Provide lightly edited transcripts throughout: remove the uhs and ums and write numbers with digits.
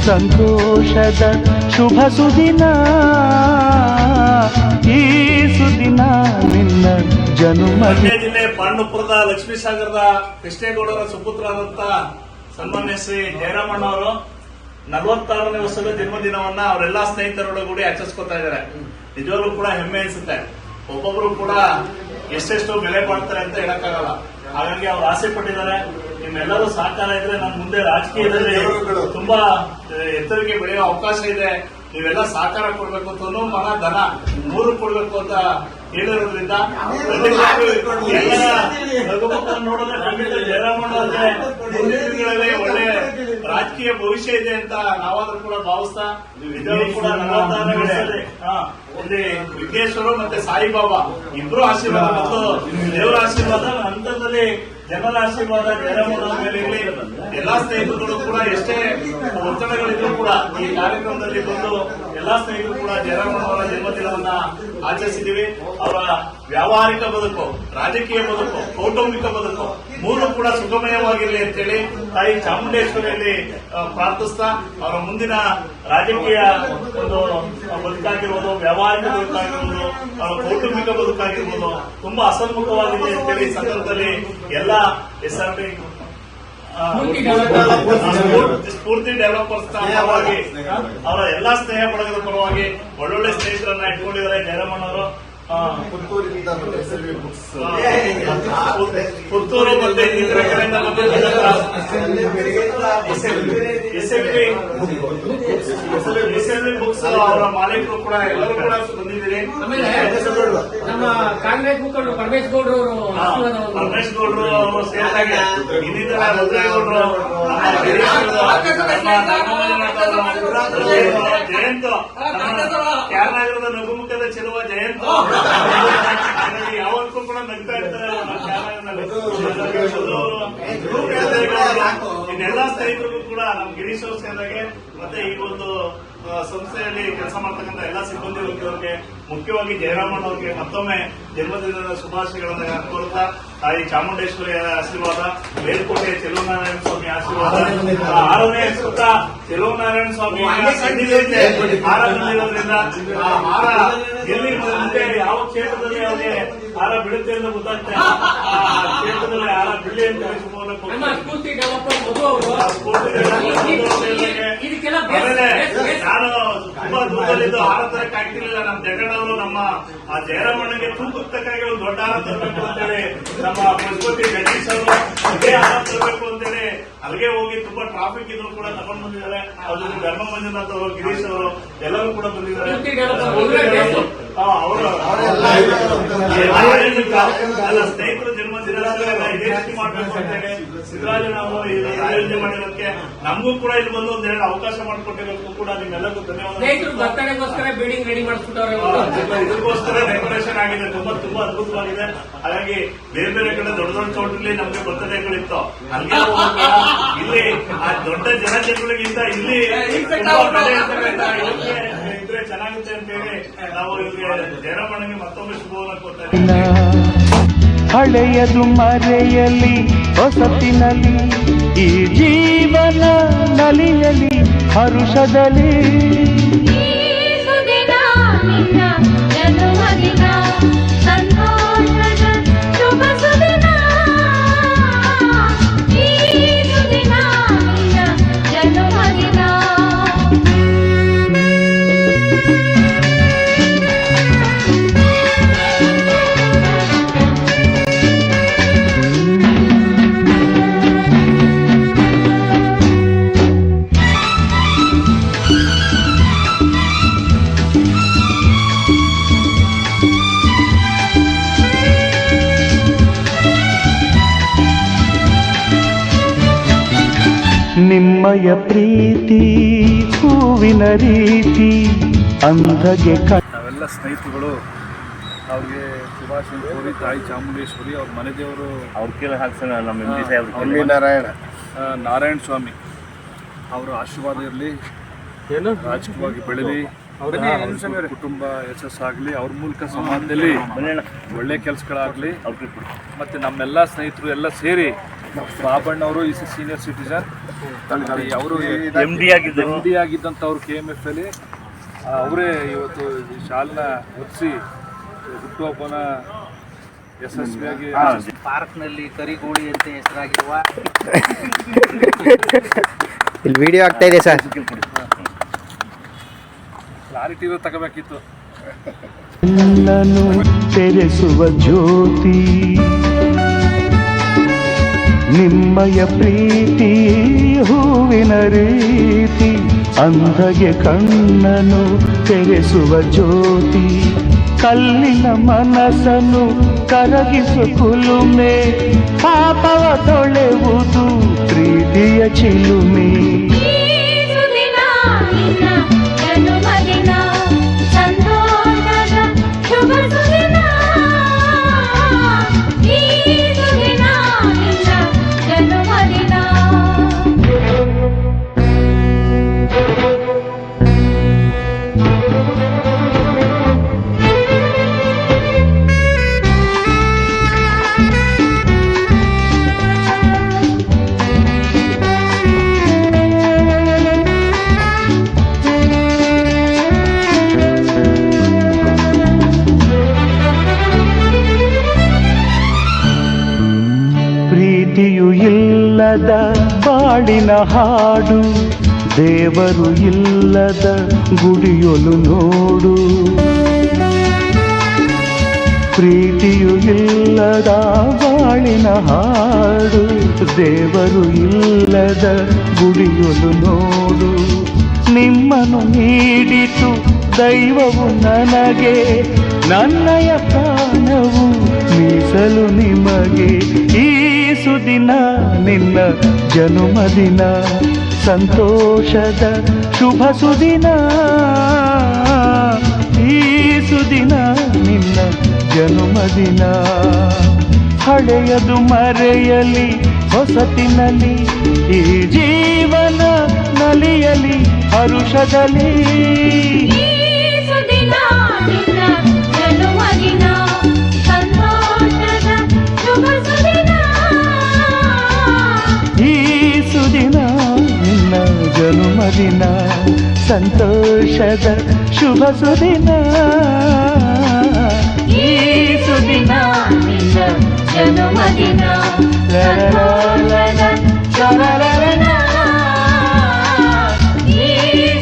ಸಂತೋಷದ ಶುಭ ಸುದಿನ, ಈ ಸುದಿನ ನಿನ್ನ ಜನುಮದಿ. ಜಿಲ್ಲೆ ಪಾಂಡುಪುರದ ಲಕ್ಷ್ಮೀಸಾಗರದ ಕೃಷ್ಣೇಗೌಡರ ಸುಪುತ್ರರಾದಂತ ಸನ್ಮಾನ್ಯ ಶ್ರೀ ಜಯರಾಮಣ್ಣ ಅವರು 46ನೇ ವರ್ಷದ ಜನ್ಮದಿನವನ್ನ ಅವರೆಲ್ಲಾ ಸ್ನೇಹಿತರೊಳಗೂಡಿ ಆಚರಿಸ್ಕೊತಾ ಇದ್ದಾರೆ. ನಿಜವಾಗ್ಲೂ ಕೂಡ ಹೆಮ್ಮೆ ಅನ್ಸುತ್ತೆ. ಒಬ್ಬೊಬ್ರು ಕೂಡ ಎಷ್ಟೆಷ್ಟು ಬೆಲೆ ಮಾಡ್ತಾರೆ ಅಂತ ಹೇಳಕ್ಕಾಗಲ್ಲ. ಹಾಗಾಗಿ ಅವ್ರು ಆಸೆ ಪಟ್ಟಿದ್ದಾರೆ, ನಿಮ್ಮೆಲ್ಲರೂ ಸಹಕಾರ ಇದ್ರೆ ನಾನು ಮುಂದೆ ರಾಜಕೀಯದಲ್ಲಿ ತುಂಬಾ ಎತ್ತರಕ್ಕೆ ಬೆಳೆಯುವ ಅವಕಾಶ ಇದೆ, ನೀವೆಲ್ಲ ಸಹಕಾರ ಕೊಡ್ಬೇಕು, ತನು ಮನ ಧನ 3 ಕೊಡ್ಬೇಕು ಅಂತ ಹೇಳಿರೋದ್ರಿಂದ ರಘುಮಕ್ಕನ ನೋಡಿದ್ರೆ ಖಂಡಿತ ಜಯರಾಮಣ್ಣ ಅವ್ರಿಗೆ ಮುಂದಿನ ದಿನಗಳಲ್ಲಿ ಒಳ್ಳೆ ರಾಜಕೀಯ ಭವಿಷ್ಯ ಇದೆ ಅಂತ ನಾವಾದ್ರೂ ಕೂಡ ಭಾವಿಸ್ತಾ, ನಿಜವೂ ಕೂಡ 46ನೇ ವರ್ಷದಲ್ಲಿ ಇಲ್ಲಿ ವಿಘ್ನೇಶ್ವರ ಮತ್ತೆ ಸಾಯಿಬಾಬಾ ಇಬ್ರು ಆಶೀರ್ವಾದ ಮತ್ತು ದೇವರ ಆಶೀರ್ವಾದ ಹಂತದಲ್ಲಿ ಜನರ ಆಶೀರ್ವಾದ ಜಯರಾಮಣ್ಣ ಮೇಲೆ ಇರಲಿ. ಎಲ್ಲಾ ಸ್ನೇಹಿತರು ಕೂಡ ಎಷ್ಟೇ ಒತ್ತಡಗಳಿದ್ರು ಕೂಡ ಈ ಕಾರ್ಯಕ್ರಮದಲ್ಲಿ ಬಂದು ಎಲ್ಲಾ ಸ್ನೇಹಿತರು ಕೂಡ ಜಯರಾಮಣ್ಣ ಅವರ ಜನ್ಮದಿನವನ್ನ ಆಚರಿಸಿದೀವಿ. ಅವರ ವ್ಯಾವಹಾರಿಕ ಬದುಕು, ರಾಜಕೀಯ ಬದುಕು, ಕೌಟುಂಬಿಕ ಬದುಕು 3 ಕೂಡ ಸುಖಮಯವಾಗಿರಲಿ ಅಂತೇಳಿ ತಾಯಿ ಚಾಮುಂಡೇಶ್ವರಿಯಲ್ಲಿ ಪ್ರಾರ್ಥಿಸ್ತಾ, ಅವರ ಮುಂದಿನ ರಾಜಕೀಯ ಒಂದು ಬದುಕಾಗಿರ್ಬೋದು, ವ್ಯಾವಹಾರಿಕ ಬದುಕಾಗಿರ್ಬೋದು, ಅವರ ಕೌಟುಂಬಿಕ ಬದುಕಾಗಿರ್ಬೋದು ತುಂಬಾ ಅಸನ್ಮುಖವಾಗಿದೆ ಅಂತೇಳಿ ಸಂದರ್ಭದಲ್ಲಿ ಎಲ್ಲ SRP ಸ್ಫೂರ್ತಿ ಡೆವಲಪರ್ಸ್ ಪರವಾಗಿ, ಅವರ ಎಲ್ಲಾ ಸ್ನೇಹ ಬಳಗದ ಪರವಾಗಿ ಒಳ್ಳೊಳ್ಳೆ ಸ್ನೇಹಿತರನ್ನ ಇಟ್ಕೊಂಡಿದ್ದಾರೆ ಜಯರಾಮಣ್ಣ ಅವರು. ಪುತ್ತೂರು ಮತ್ತೆ ಇತರ ಕಡೆಯಿಂದ ಎಸ್ಎಲ್ವಿ ಬುಕ್ಸ್ ಅವರ ಮಾಲೀಕರು ಕೂಡ ಎಲ್ಲರೂ ಕೂಡ ಬಂದಿದ್ದೀರಿ. ನಮ್ಮ ಕಾಂಗ್ರೆಸ್ ಮುಖಂಡರು ಪರಮೇಶ್ ಗೌಡ್ರು ಅವರು ಸೇರಿದಾಗೆ ಇನ್ನಿತರ ರುದ್ರೇಗೌಡರು, ಜಯಂತ್, ಕ್ಯಾರನಗರದ ನಗುಮುಖದ ಚೆಲುವ ಜಯಂತ್ ಯಾವತ್ತೂ ಕೂಡ ನಗ್ತಾ ಇರ್ತಾರೆ. ಇನ್ನೆಲ್ಲಾ ಸ್ನೇಹಿತರಿಗೂ ಕೂಡ ನಮ್ಮ ಗಿರೀಶ್ ಅವ್ರ ಸೇರಿದಾಗೆ ಮತ್ತೆ ಈ ಒಂದು ಸಂಸ್ಥೆಯಲ್ಲಿ ಕೆಲಸ ಮಾಡ್ತಕ್ಕಂಥ ಎಲ್ಲಾ ಸಿಬ್ಬಂದಿ ವರ್ಗದವರಿಗೆ, ಮುಖ್ಯವಾಗಿ ಜಯರಾಮಣ್ಣ ಅವರಿಗೆ ಮತ್ತೊಮ್ಮೆ ಜನ್ಮದಿನದ ಶುಭಾಶಯಗಳನ್ನು ಕೋರುತ್ತಾ, ತಾಯಿ ಚಾಮುಂಡೇಶ್ವರಿಯ ಆಶೀರ್ವಾದ, ಮೇಲ್ಕೋಟೆ ಚೆಲುವನಾರಾಯಣ ಸ್ವಾಮಿ ಆಶೀರ್ವಾದ, 6ನೇ ಸುತ್ತ ಚೆಲುವನಾರಾಯಣ ಸ್ವಾಮಿ ಹಾರ ಬಂದಿರೋದ್ರಿಂದ ಆ ಹಾರ ಎಲ್ಲಿ ಮುಂದೆ ಯಾವ ಕ್ಷೇತ್ರದಲ್ಲಿ ಅವರಿಗೆ ಹಾರ ಬೀಳುತ್ತೆ ಅಂತ ಗೊತ್ತಾಗ್ತದೆ. ಆ ಕ್ಷೇತ್ರದಲ್ಲಿ ಹಾರ ಬೀಳಿ ಅಂತ ನಾನು ತುಂಬಾ ದೂರದಲ್ಲಿದ್ದು ಹಾರ ತರಕ್ಕೆ ಆಗ್ತಿರ್ಲಿಲ್ಲ. ನಮ್ಮ ಜಗಣ್ಣವರು ನಮ್ಮ ಆ ಜಯರಾಮಣ್ಣಗೆ ತೂಕಕ್ಕೆ ತಕ್ಕಾಗಿ ಒಂದು ದೊಡ್ಡ ಹಾರ ತರಬೇಕು ಅಂತೇಳಿ ನಮ್ಮ ಪಶುಪತಿ ಜಗದೀಶ್ ಅವರು ಇದೇ ಹಾರ ತರಬೇಕು ಅಂತೇಳಿ ಅಲ್ಲಿಗೆ ಹೋಗಿ ತುಂಬಾ ಟ್ರಾಫಿಕ್ ಇದ್ರು ಕೂಡ ತಗೊಂಡು ಬಂದಿದ್ದಾರೆ. ಅದ್ರ ಜೊತೆ ಧರ್ಮ ಮಂಜುನಾಥ್ ಅವರು, ಗಿರೀಶ್ ಅವರು ಎಲ್ಲರೂ ಕೂಡ ಬಂದಿದ್ದಾರೆ. ಅವರು ಸ್ನೇಹಿತರ ಜನ್ಮದಿನ ಇದೇ ರೀತಿ ಮಾಡಬೇಕು ಅಂತೇಳಿ ಸಿದ್ದರಾಜಣ್ಣ ಅವರು ಆಯೋಜನೆ ಮಾಡಿರೋದಕ್ಕೆ ನಮಗೂ ಕೂಡ ಇಲ್ಲಿ ಬಂದು ಒಂದೆರಡು ಅವಕಾಶ ಮಾಡಿಕೊಟ್ಟಿರೋದಕ್ಕೂ ಕೂಡ ನಿಮ್ಮೆಲ್ಲರಿಗೂ ಧನ್ಯವಾದ. ಬಿಲ್ಡಿಂಗ್ ರೆಡಿ ಮಾಡಿಸ್ಬಿಟ್ಟವ್ರೆ, ಇದಕ್ಕೋಸ್ಕರ ಡೆಕೋರೇಷನ್ ಆಗಿದೆ, ತುಂಬಾ ಅದ್ಭುತವಾಗಿದೆ. ಹಾಗಾಗಿ ಬೇರೆ ಬೇರೆ ಕಡೆ ದೊಡ್ಡ ದೊಡ್ಡ ಚೌಟ್ರಲ್ಲಿ ನಮ್ಗೆ ಬರ್ತಡೇಗಳಿತ್ತು, ಅಲ್ಲಿಗೆ ಇಲ್ಲಿ ಆ ದೊಡ್ಡ ಜನಜನಗಳಿಗಿಂತ ಇಲ್ಲಿ ಇದ್ರೆ ಚೆನ್ನಾಗುತ್ತೆ ಅಂತೇಳಿ ನಾವು ಇವ್ರಿಗೆ ಜಯರಾಮಣ್ಣಗೆ ಮತ್ತೊಮ್ಮೆ ಶುಭವನ್ನು ಕೊಡ್ತಾ ಇದ್ದೀವಿ. ಹಳೆಯದು ಮರೆಯಲಿ ಹೊಸತಿನಲ್ಲಿ, ಈ ಜೀವನ ನಲಿಯಲಿ ಹರುಷದಲ್ಲಿ. ನಿಮ್ಮಯ ಪ್ರೀತಿ ಹೂವಿನ ರೀತಿ ಅಂಧಗೆ. ನಾವೆಲ್ಲ ಸ್ನೇಹಿತರುಗಳು ಅವ್ರಿಗೆ ಶುಭಾಶಯ ಕೋರಿ ತಾಯಿ ಚಾಮುಂಡೇಶ್ವರಿ ಅವ್ರ ಮನೆ ದೇವರು ಅವ್ರ ಕೇಳಿ ಹಾಕ್ಸೋಣ. ನಮ್ಮ ನಾರಾಯಣ ಸ್ವಾಮಿ ಅವರ ಆಶೀರ್ವಾದ ಇರಲಿ, ರಾಜಕೀಯವಾಗಿ ಬೆಳೀಲಿ, ಕುಟುಂಬ ಯಶಸ್ಸಾಗಲಿ, ಅವ್ರ ಮೂಲಕ ಸಮಾಜದಲ್ಲಿ ಒಳ್ಳೆ ಕೆಲಸಗಳಾಗಲಿ. ಮತ್ತು ನಮ್ಮೆಲ್ಲ ಸ್ನೇಹಿತರು ಎಲ್ಲ ಸೇರಿ ಬಾಬಣ್ಣವರು ಈಸ್ ಸೀನಿಯರ್ ಸಿಟಿಸನ್. ಅವರು MD ಆಗಿದ್ದರು. MD ಆಗಿದ್ದಂಥವ್ರು KMF ಅಲ್ಲಿ ಅವರೇ ಇವತ್ತು ಈ ಶಾಲನ್ನ ಹೊತ್ತಿಸಿ ಹುಟ್ಟುಹಬ್ಬನ ಯಶಸ್ವಿಯಾಗಿ ಪಾರ್ಕ್ನಲ್ಲಿ ಕರಿಗೋಳಿ ಅಂತ ಹೆಸರಾಗಿರುವ ಇಲ್ಲಿ ವಿಡಿಯೋ ಆಗ್ತಾ ಇದೆ ಸರ್. ಕ್ಲಾರಿಟಿ ತಗೋಬೇಕಿತ್ತು. ಎಲ್ಲನೂ ತೆರೆಸುವ ಜ್ಯೋತಿ ನಿಮ್ಮಯ ಪ್ರೀತಿ ಹೂವಿನ ರೀತಿ ಅಂಧಗೆ ಕಣ್ಣನು ತೆರೆಸುವ ಜ್ಯೋತಿ ಕಲ್ಲಿನ ಮನಸ್ಸನ್ನು ಕರಗಿಸು ಕುಲುಮೆ ಪಾಪವ ತೊಳೆವುದು ಪ್ರೀತಿಯ ಚಿಲುಮೆ. ಪ್ರೀತಿಯು ಇಲ್ಲದ ಬಾಳಿನ ಹಾಡು ದೇವರು ಇಲ್ಲದ ಗುಡಿಯೊಲು ನೋಡು. ಪ್ರೀತಿಯು ಇಲ್ಲದ ಬಾಳಿನ ಹಾಡು ದೇವರು ಇಲ್ಲದ ಗುಡಿಯೊಲು ನೋಡು. ನಿಮ್ಮನ್ನು ನೀಡಿತು ದೈವವು ನನಗೆ ನನ್ನಯ ಪ್ರಾಣವು ಮೀಸಲು ನಿಮಗೆ. ಈ ಸುದಿನ ನಿನ್ನ ಜನುಮದಿನ ಸಂತೋಷದ ಶುಭ ಸುದಿನ. ಈ ಸುದಿನ ನಿನ್ನ ಜನುಮದಿನ ಹಳೆಯದು ಮರೆಯಲಿ ಹೊಸತಿನಲ್ಲಿ ಈ ಜೀವನ ನಲಿಯಲಿ ಹರುಷದಲ್ಲಿ. ಈ ಸುದಿನ ನಿನ್ನ ಜನುಮದಿನ ಸಂತೋಷದ ಶುಭ ಸುದಿನ. ಈ ಸುದಿನ ನಿನ್ನ ಜನುಮದಿನ ಈ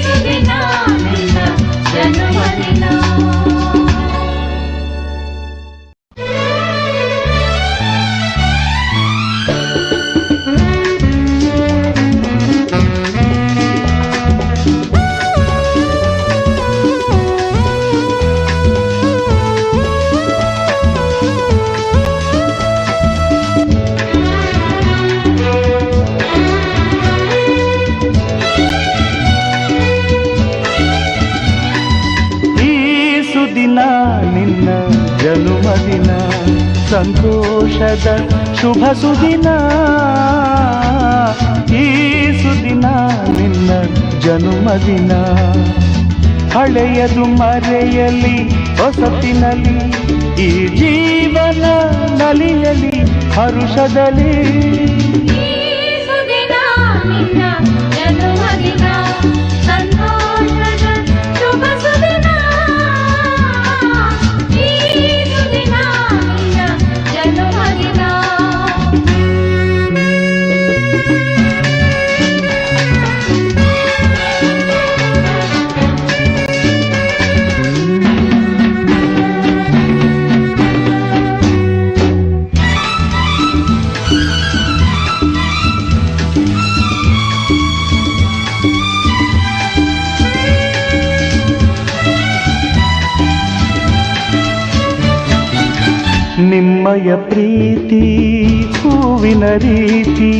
ಸುದಿನ ನಿನ್ನ ಜನುಮದಿನ. ನಿನ್ನ ಜನುಮದಿನ ಸಂತೋಷದ ಶುಭ ಸುದಿನ. ಈ ಸುದಿನ ನಿನ್ನ ಜನುಮದಿನ ಹಳೆಯದು ಮರೆಯಲಿ ಹೊಸತಿನಲ್ಲಿ ಈ ಜೀವನ ನಲಿಯಲಿ ಹರುಷದಲ್ಲಿ. ನಿಮ್ಮಯ ಪ್ರೀತಿ ಹೂವಿನ ರೀತಿ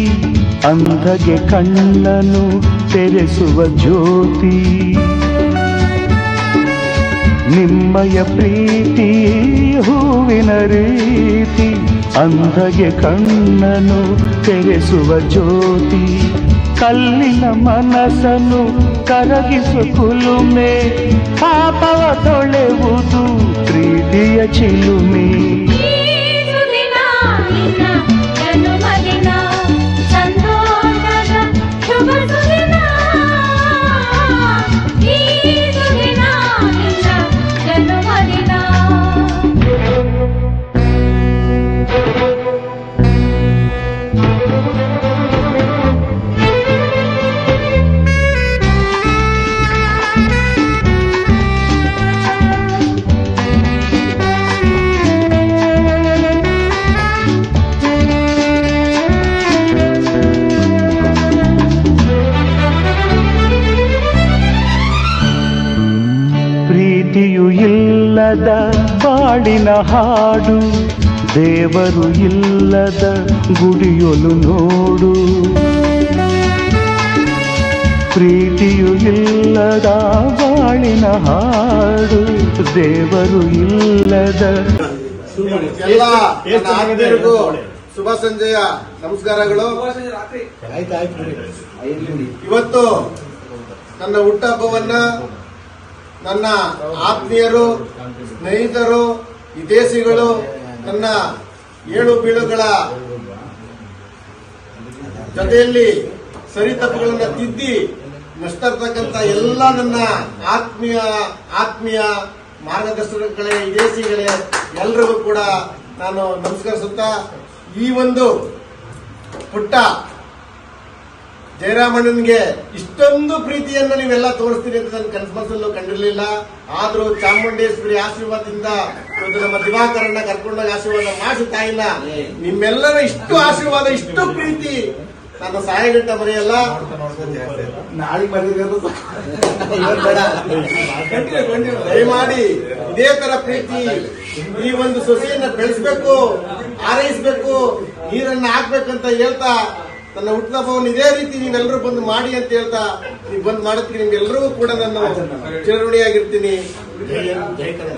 ಅಂಧಗೆ ಕಣ್ಣನು ತೆರೆಸುವ ಜ್ಯೋತಿ. ನಿಮ್ಮಯ ಪ್ರೀತಿ ಹೂವಿನ ರೀತಿ ಅಂಧಗೆ ಕಣ್ಣನು ತೆರೆಸುವ ಜ್ಯೋತಿ ಕಲ್ಲಿನ ಮನಸ್ಸನ್ನು ಕರಗಿಸು ಕುಲುಮೆ ಪಾಪವ ತೊಳೆವುದು ಪ್ರೀತಿಯ ಚಿಲುಮೆ. ಇಲ್ಲದ ಬಾಳಿನ ಹಾಡು, ದೇವರು ಇಲ್ಲದ ಗುಡಿಯೊಲು ನೋಡು. ಪ್ರೀತಿಯು ಇಲ್ಲದ ಬಾಳಿನ ಹಾಡು, ದೇವರು ಇಲ್ಲದ. ಎಲ್ಲ ನನ್ನ ಆತ್ಮೀಯರಿಗೂ ಶುಭ ಸಂಜೆಯ ನಮಸ್ಕಾರಗಳು. ಇವತ್ತು ನನ್ನ ಹುಟ್ಟಹಬ್ಬವನ್ನ ನನ್ನ ಆತ್ಮೀಯರು, ಸ್ನೇಹಿತರು, ವಿದೇಶಿಗಳು, ನನ್ನ ಏಳು ಬೀಳುಗಳ ಜೊತೆಯಲ್ಲಿ ಸರಿತಪ್ಪುಗಳನ್ನ ತಿದ್ದಿ ನಷ್ಟರ್ತಕ್ಕಂಥ ಎಲ್ಲ ನನ್ನ ಆತ್ಮೀಯ ಮಾರ್ಗದರ್ಶಕಗಳೇ, ವಿದೇಶಿಗಳೇ ಎಲ್ರಿಗೂ ಕೂಡ ನಾನು ನಮಸ್ಕರಿಸುತ್ತಾ, ಈ ಒಂದು ಪುಟ್ಟ ಜಯರಾಮಣ್ಣನಿಗೆ ಇಷ್ಟೊಂದು ಪ್ರೀತಿಯನ್ನು ನೀವೆಲ್ಲ ತೋರಿಸ್ತೀರಿ ಅಂತ ನನ್ನ ಕನಸಲ್ಲೂ ಕಂಡಿರಲಿಲ್ಲ. ಆದ್ರೂ ಚಾಮುಂಡೇಶ್ವರಿ ಆಶೀರ್ವಾದದಿಂದ ಇವತ್ತು ನಮ್ಮ ದಿವಾಕರನ್ನ ಕರ್ಕೊಂಡೋಗಿ ಆಶೀರ್ವಾದ ಮಾಡಿಸಿ ತಾಯಿನ, ನಿಮ್ಮೆಲ್ಲರ ಇಷ್ಟು ಆಶೀರ್ವಾದ, ಇಷ್ಟು ಪ್ರೀತಿ ನನ್ನ ಸಾಯಗಂಟ ಮರೆಯಲ್ಲ. ದಯಮಾಡಿ ಇದೇ ತರ ಪ್ರೀತಿ, ಈ ಒಂದು ಸೊಸೆಯನ್ನ ಬೆಳೆಸಬೇಕು, ಆರೈಸಬೇಕು, ನೀರನ್ನ ಹಾಕ್ಬೇಕಂತ ಹೇಳ್ತಾ, ನನ್ನ ಹುಟ್ಟುಹಬ್ಬವನ್ನು ಇದೇ ರೀತಿ ನೀವೆಲ್ಲರೂ ಬಂದು ಮಾಡಿ ಅಂತ ಹೇಳ್ತಾ, ನೀವು ಬಂದು ಮಾಡೋದಕ್ಕೆ ನಿಮ್ಗೆಲ್ಲರಿಗೂ ಕೂಡ ನಾನು ಚಿರಋಣಿಯಾಗಿರ್ತೀನಿ. ಜೈ ಕನ್ನಡ.